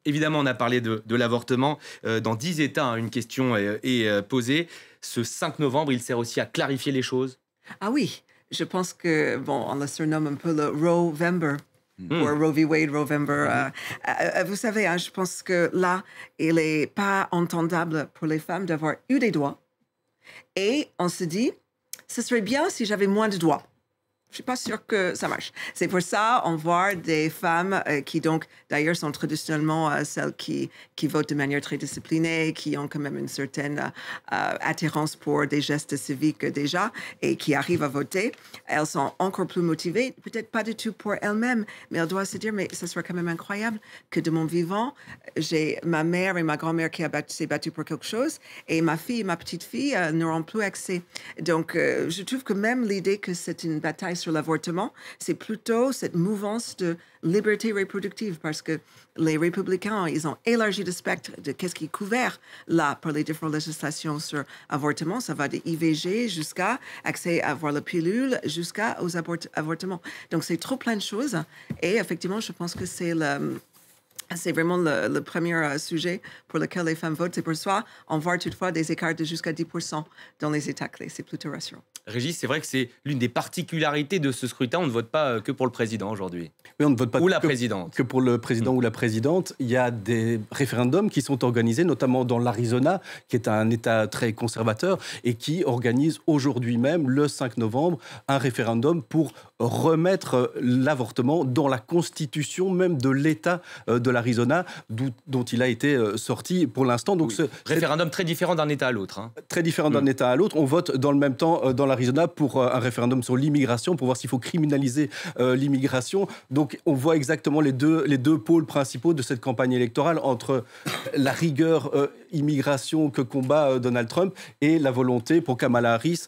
Évidemment, on a parlé de l'avortement. Dans 10 États, hein, une question est posée. Ce 5 novembre, il sert aussi à clarifier les choses. Ah oui, je pense que, bon, on le surnomme un peu le Roe-vember, ou Roe v. Wade, Roe-vember. Vous savez, hein, je pense que là, il n'est pas entendable pour les femmes d'avoir eu des doigts. Et on se dit, ce serait bien si j'avais moins de doigts. Je ne suis pas sûre que ça marche. C'est pour ça qu'on voit des femmes qui, donc, d'ailleurs, sont traditionnellement celles qui votent de manière très disciplinée, qui ont quand même une certaine attirance pour des gestes civiques déjà et qui arrivent à voter. Elles sont encore plus motivées, peut-être pas du tout pour elles-mêmes, mais elles doivent se dire, mais ce serait quand même incroyable que de mon vivant, j'ai ma mère et ma grand-mère qui s'est battue pour quelque chose et ma fille et ma petite-fille n'auront plus accès. Donc, je trouve que même l'idée que c'est une bataille sur l'avortement, c'est plutôt cette mouvance de liberté reproductive parce que les républicains, ils ont élargi le spectre de qu'est-ce qui est couvert là par les différentes législations sur l'avortement. Ça va de IVG jusqu'à accès à avoir la pilule jusqu'aux avortements. Donc, c'est trop plein de choses. Et effectivement, je pense que c'est vraiment le premier sujet pour lequel les femmes votent. C'est pour ça on voit toutefois des écarts de jusqu'à 10% dans les États clés. C'est plutôt rassurant. Régis, c'est vrai que c'est l'une des particularités de ce scrutin. On ne vote pas que pour le président aujourd'hui. Oui, on ne vote pas ou la présidente. Que pour le président ou la présidente. Il y a des référendums qui sont organisés, notamment dans l'Arizona, qui est un État très conservateur, et qui organise aujourd'hui même, le 5 novembre, un référendum pour remettre l'avortement dans la constitution même de l'État de l'Arizona, dont il a été sorti pour l'instant. Donc, oui. Référendum très différent d'un État à l'autre. Hein. Très différent d'un État à l'autre. On vote dans le même temps dans l'Arizona pour un référendum sur l'immigration, pour voir s'il faut criminaliser l'immigration. Donc, on voit exactement les deux pôles principaux de cette campagne électorale entre la rigueur immigration que combat Donald Trump et la volonté pour Kamala Harris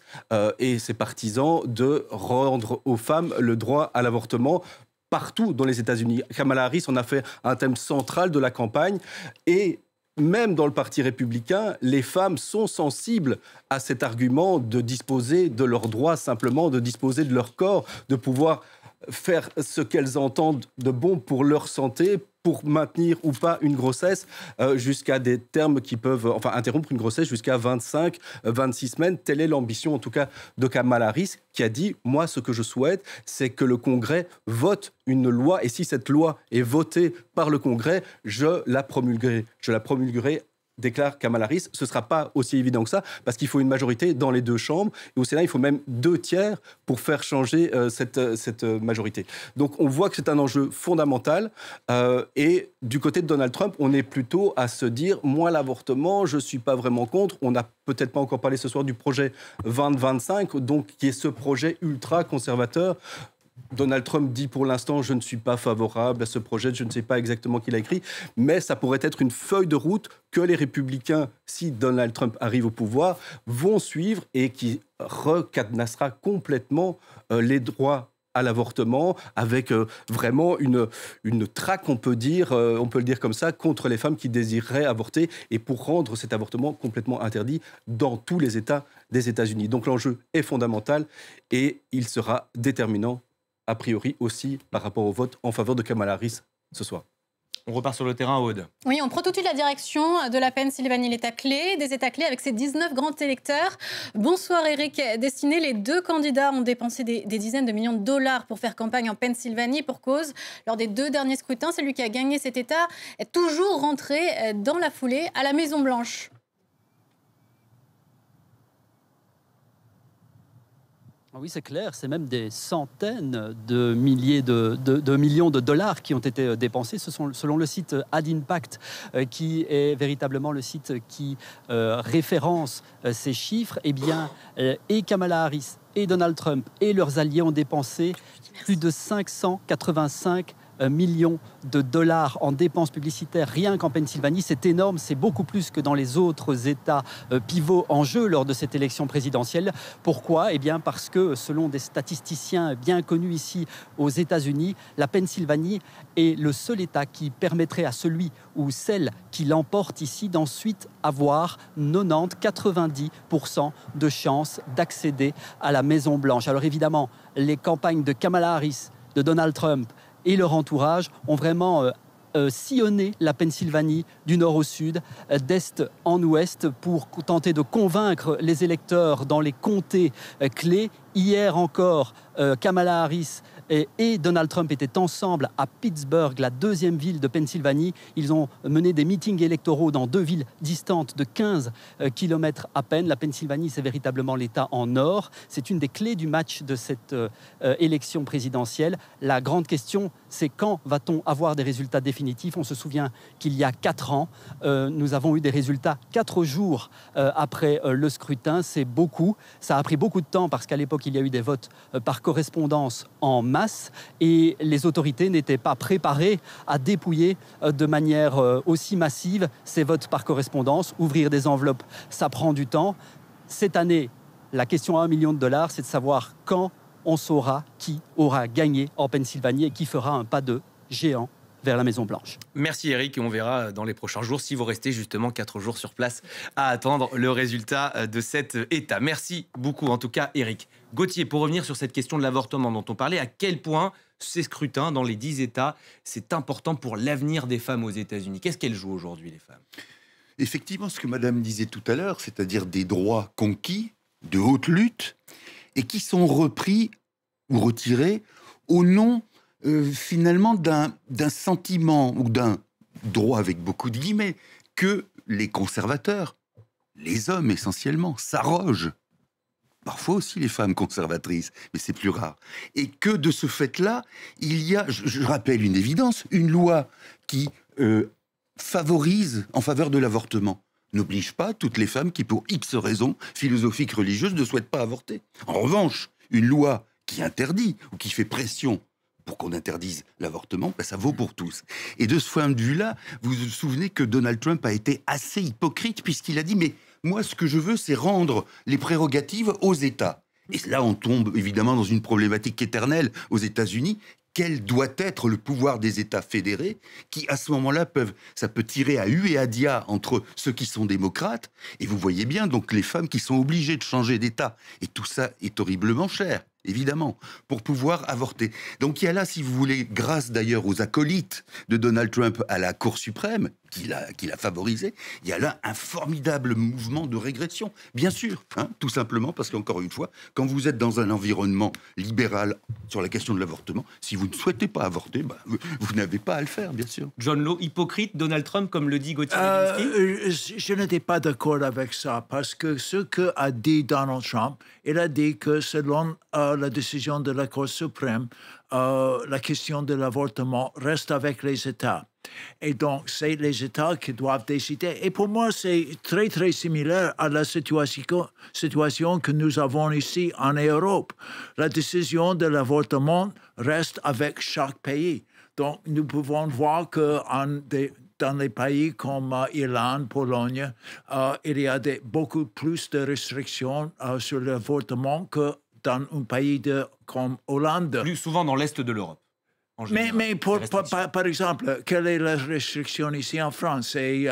et ses partisans de rendre aux femmes le droit à l'avortement partout dans les États-Unis. Kamala Harris en a fait un thème central de la campagne et même dans le Parti républicain, les femmes sont sensibles à cet argument de disposer de leurs droits, simplement de disposer de leur corps, de pouvoir faire ce qu'elles entendent de bon pour leur santé, pour maintenir ou pas une grossesse, jusqu'à des termes qui peuvent, interrompre une grossesse jusqu'à 25, 26 semaines. Telle est l'ambition, en tout cas, de Kamala Harris, qui a dit, moi, ce que je souhaite, c'est que le Congrès vote une loi, et si cette loi est votée par le Congrès, je la promulguerai. Je la promulguerai, déclare Kamala Harris. Ce ne sera pas aussi évident que ça, parce qu'il faut une majorité dans les deux chambres. Et au Sénat, il faut même 2/3 pour faire changer cette majorité. Donc, on voit que c'est un enjeu fondamental. Et du côté de Donald Trump, on est plutôt à se dire, moi, l'avortement, je ne suis pas vraiment contre. On n'a peut-être pas encore parlé ce soir du projet 2025, donc, qui est ce projet ultra-conservateur. Donald Trump dit pour l'instant, je ne suis pas favorable à ce projet, je ne sais pas exactement qui l'a écrit, mais ça pourrait être une feuille de route que les républicains, si Donald Trump arrive au pouvoir, vont suivre et qui recadenassera complètement les droits à l'avortement, avec vraiment une traque, on peut le dire comme ça, contre les femmes qui désireraient avorter et pour rendre cet avortement complètement interdit dans tous les États des États-Unis. Donc l'enjeu est fondamental et il sera déterminant a priori aussi par rapport au vote en faveur de Kamala Harris ce soir. On repart sur le terrain, Aude. Oui, on prend tout de suite la direction de la Pennsylvanie, l'État clé, des États clés avec ses 19 grands électeurs. Bonsoir Eric Destiné, les deux candidats ont dépensé des dizaines de millions de dollars pour faire campagne en Pennsylvanie pour cause. Lors des deux derniers scrutins, celui qui a gagné cet État est toujours rentré dans la foulée à la Maison-Blanche. Oui, c'est clair, c'est même des centaines de milliers de millions de dollars qui ont été dépensés. Ce sont, selon le site AdImpact, qui est véritablement le site qui référence ces chiffres, eh bien, et Kamala Harris et Donald Trump et leurs alliés ont dépensé plus de 585 millions de dollars en dépenses publicitaires rien qu'en Pennsylvanie. C'est énorme, c'est beaucoup plus que dans les autres États pivots en jeu lors de cette élection présidentielle. Pourquoi ? Eh bien parce que selon des statisticiens bien connus ici aux États-Unis, la Pennsylvanie est le seul État qui permettrait à celui ou celle qui l'emporte ici d'ensuite avoir 90-90% de chances d'accéder à la Maison-Blanche. Alors évidemment, les campagnes de Kamala Harris, de Donald Trump et leur entourage ont vraiment sillonner la Pennsylvanie du nord au sud, d'est en ouest, pour tenter de convaincre les électeurs dans les comtés clés. Hier encore, Kamala Harris et Donald Trump étaient ensemble à Pittsburgh, la deuxième ville de Pennsylvanie. Ils ont mené des meetings électoraux dans 2 villes distantes de 15 km à peine. La Pennsylvanie, c'est véritablement l'État en or. C'est une des clés du match de cette élection présidentielle. La grande question, c'est quand va-t-on avoir des résultats définitifs? On se souvient qu'il y a 4 ans, nous avons eu des résultats 4 jours après le scrutin. C'est beaucoup. Ça a pris beaucoup de temps parce qu'à l'époque, il y a eu des votes par correspondance en masse et les autorités n'étaient pas préparées à dépouiller de manière aussi massive ces votes par correspondance. Ouvrir des enveloppes, ça prend du temps. Cette année, la question à $1 million, c'est de savoir quand on saura qui aura gagné en Pennsylvanie et qui fera un pas de géant vers la Maison-Blanche. Merci Eric, et on verra dans les prochains jours si vous restez justement 4 jours sur place à attendre le résultat de cet État. Merci beaucoup en tout cas Eric. Gauthier, pour revenir sur cette question de l'avortement dont on parlait, à quel point ces scrutins dans les 10 États, c'est important pour l'avenir des femmes aux États-Unis? Qu'est-ce qu'elles jouent aujourd'hui, les femmes? Effectivement, ce que Madame disait tout à l'heure, c'est-à-dire des droits conquis, de haute lutte, et qui sont repris ou retirés au nom finalement d'un sentiment ou d'un droit avec beaucoup de guillemets que les conservateurs, les hommes essentiellement, s'arrogent. Parfois aussi les femmes conservatrices, mais c'est plus rare. Et que de ce fait-là, il y a, je rappelle une évidence, une loi qui favorise en faveur de l'avortement. N'oblige pas toutes les femmes qui, pour X raisons philosophiques, religieuses, ne souhaitent pas avorter. En revanche, une loi qui interdit ou qui fait pression pour qu'on interdise l'avortement, ben ça vaut pour tous. Et de ce point de vue-là, vous vous souvenez que Donald Trump a été assez hypocrite puisqu'il a dit « mais moi, ce que je veux, c'est rendre les prérogatives aux États ». Et là, on tombe évidemment dans une problématique éternelle aux États-Unis. Quel doit être le pouvoir des États fédérés qui, à ce moment-là, ça peut tirer à hu et à dia entre ceux qui sont démocrates. Et vous voyez bien, donc, les femmes qui sont obligées de changer d'État. Et tout ça est horriblement cher, évidemment, pour pouvoir avorter. Donc, il y a là, si vous voulez, grâce d'ailleurs aux acolytes de Donald Trump à la Cour suprême, qu'il a favorisé, il y a là un formidable mouvement de régression. Bien sûr, tout simplement parce qu'encore une fois, quand vous êtes dans un environnement libéral sur la question de l'avortement, si vous ne souhaitez pas avorter, vous n'avez pas à le faire, bien sûr. John Law, hypocrite, Donald Trump, comme le dit Gauthier Levinsky? Je n'étais pas d'accord avec ça, parce que ce qu'a dit Donald Trump, il a dit que selon la décision de la Cour suprême, la question de l'avortement reste avec les États. Et donc, c'est les États qui doivent décider. Et pour moi, c'est très, très similaire à la situation que nous avons ici en Europe. La décision de l'avortement reste avec chaque pays. Donc, nous pouvons voir que dans les pays comme Irlande, Pologne, il y a beaucoup plus de restrictions sur l'avortement que dans un pays comme Hollande. Plus souvent dans l'Est de l'Europe. Mais par exemple, quelle est la restriction ici en France? C'est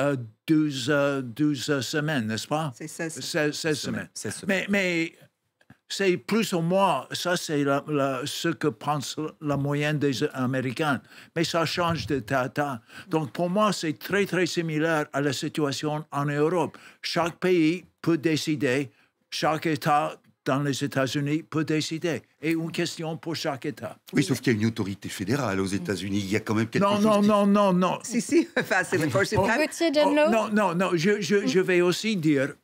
12 semaines, n'est-ce pas? C'est 16 semaines. 16 semaines. Mais c'est plus ou moins, ça c'est ce que pense la moyenne des Américains. Mais ça change d'État à État. Donc pour moi, c'est très très similaire à la situation en Europe. Chaque pays peut décider, chaque État dans les États-Unis peut décider. Et une question pour chaque État. Oui, sauf qu'il y a une autorité fédérale aux États-Unis. Il y a quand même quelque chose... Non. Si, enfin, c'est le first Non, je vais aussi dire,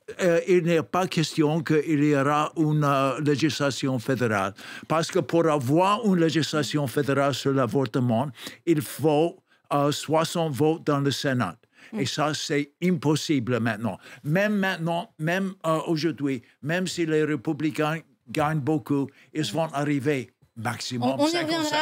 il n'est pas question qu'il y aura une législation fédérale. Parce que pour avoir une législation fédérale sur l'avortement, il faut 60 votes dans le Sénat. Et ça, c'est impossible maintenant. Même aujourd'hui, même si les républicains gagnent beaucoup, ils vont arriver maximum 57.